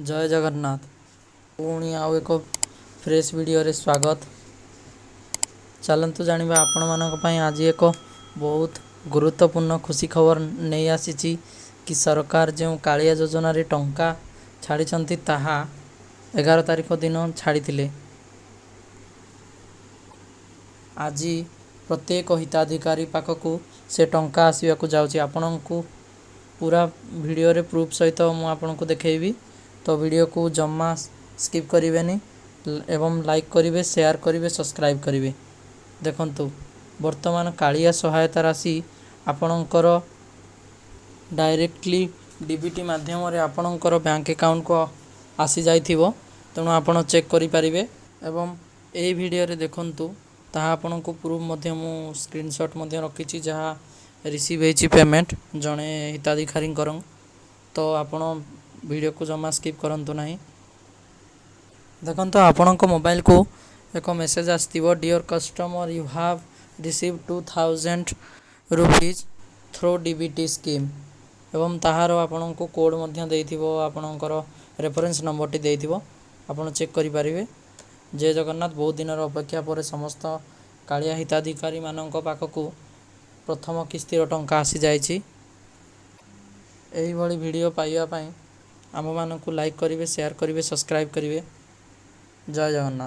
जय जगन्नाथ। पुणी आउ एक फ्रेश वीडियो रे स्वागत। चलतु जानिबा आपण मानक पई आज एक बहुत गुरुत्वपूर्ण खुशी खबर नहीं आसी कि सरकार जो कालिया योजना रे टंका छाड़ी ताहा 11 तारिख दिन छाड़ी। आज प्रत्येक हिताधिकारी पाखक से टंका आसवाक जाऊँगी। आपण को पूरा वीडियो रे प्रूफ सहित मुझे देखी, तो वीडियो को जमा स्किप करें एवं लाइक करेंगे, शेयर करेंगे, सब्सक्राइब करेंगे। देखंतु वर्तमान कालिया सहायता राशि आपणकर डायरेक्टली डीबीटी माध्यम रे आपणकर बैंक अकाउंट को आसी जाइथिबो, तेणु आपण चेक करि परिबे। एवं एई वीडियो रे देखंतु ताहा आपण को प्रूफ मध्य मु स्क्रीनशॉट मध्य रखिछि जहा रिसीव हेछि पेमेंट जणे हिताधिकारी करन। तो आपण वीडियो को जमा स्किप करंतु नाही। देखंतु आपणक मोबाइल को एक मेसेज आस्तिबो, dear customer you have receive 2000 rupees through DBT scheme. एवं ताहार आपण को कोड मध्य देइथिबो, आपणकर रेफरेंस नंबर टी देइथिबो, आपण चेक करि परिबे। जय जगन्नाथ। बहुत दिन अपेक्षा पर समस्त कालिया हिताधिकारी मानक पाखकु प्रथम किस्तिर टंका आसी जाइछि। एही भली वीडियो पाइबा पई आम मानकु लाइक करेंगे, शेयर करेंगे, सब्सक्राइब करेंगे। जय जगन्नाथ।